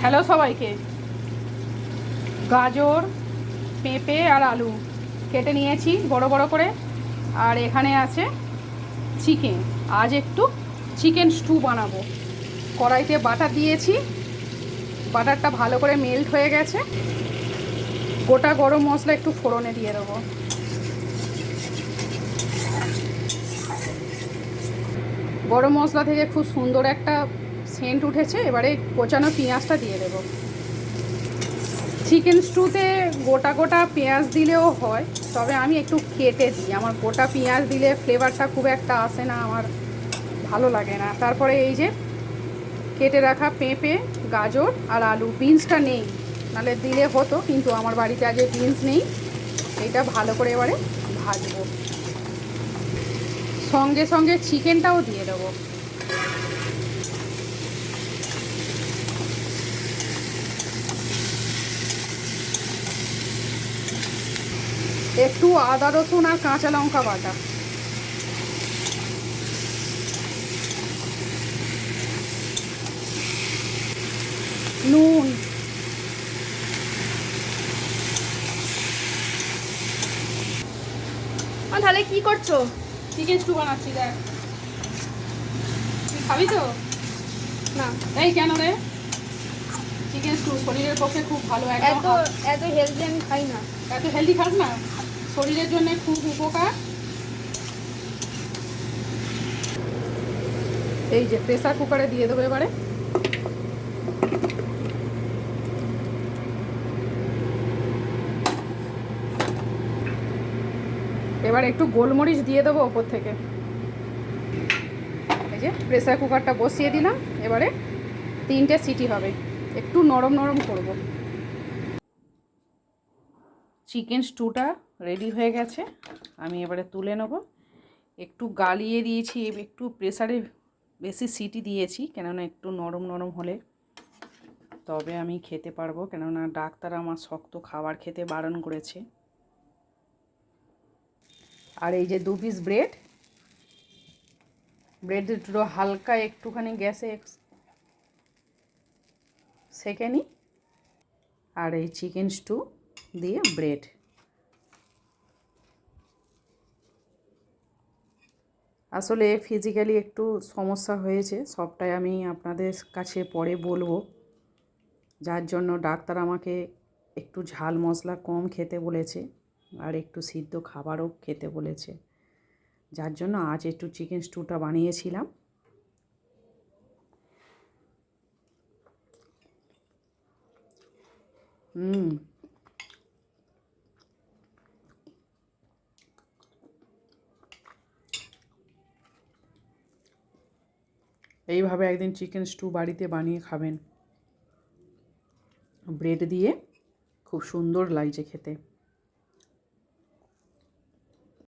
Hello সবাইকে। গাজর, পেঁপে আর আলু কেটে নিয়েছি বড় বড় করে। আর এখানে আছে চিকেন। আজ একটু চিকেন স্টু বানাবো। কড়াইতে বাটার দিয়েছি, বাটারটা ভালো করে মেল্ট হয়ে গেছে। গোটা গরম মশলা একটু ফোড়নে দিয়ে দেবো। গরম মশলা থেকে খুব সুন্দর একটা সেন্ট উঠেছে। এবারে কোচানো পেঁয়াজটা দিয়ে দেবো। চিকেন স্টুতে গোটা গোটা পেঁয়াজ দিলেও হয়, তবে আমি একটু কেটে দিই। আমার গোটা পেঁয়াজ দিলে ফ্লেভারটা খুব একটা আসে না, আমার ভালো লাগে না। তারপরে এই যে কেটে রাখা পেঁপে, গাজর আর আলু, বিনসটা নেই, নাহলে দিলে হতো, কিন্তু আমার বাড়িতে আজ বিনস নেই। এইটা ভালো করে এবারে ভাজবো, সঙ্গে সঙ্গে চিকেনটাও দিয়ে দেবো। একটু আদা রসুন আর কাঁচা লঙ্কা বাটা, নুন, তাহলে কি করছো? চিকেন স্টু বানাচ্ছি। দেখ, তুই খাবি তো? না, এই কেন রে? চিকেন স্টু শরীরের পক্ষে খুব ভালো। এত একদম এত হেলদি আমি খাই না। এত হেলদি খাস না, শরীরের জন্য খুব উপকার। এই যে প্রেসার কুকারে দিয়ে দেবো এবারে। এবার একটু গোলমরিচ দিয়ে দেবো ওপর থেকে। এই যে প্রেসার কুকারটা বসিয়ে দিলাম। এবারে 3টে সিটি হবে, একটু নরম নরম করব। চিকেন স্টুটা রেডি হয়ে গেছে, আমি এবারে তুলে নেব। একটু গালিয়ে দিয়েছি, একটু প্রেসারে বেশি সিটি দিয়েছি, কেননা একটু নরম নরম হলে তবে আমি খেতে পারবো, কেননা ডাক্তার আমার শক্ত খাবার খেতে বারণ করেছে। আর এই যে 2 পিস ব্রেড দুটো হালকা একটুখানি গ্যাসে সেঁকে নিই। আর এই চিকেন স্টু দিয়ে ব্রেড। আসলে ফিজিক্যালি একটু সমস্যা হয়েছে, সবটাই আমি আপনাদের কাছে পরে বলবো। যার জন্য ডাক্তার আমাকে একটু ঝাল মশলা কম খেতে বলেছে, আর একটু সিদ্ধ খাবারও খেতে বলেছে। যার জন্য আজ একটু চিকেন স্টুটা বানিয়েছিলাম। এইভাবে একদিন চিকেন স্টু বাড়িতে বানিয়ে খাবেন, ব্রেড দিয়ে খুব সুন্দর লাগছে খেতে।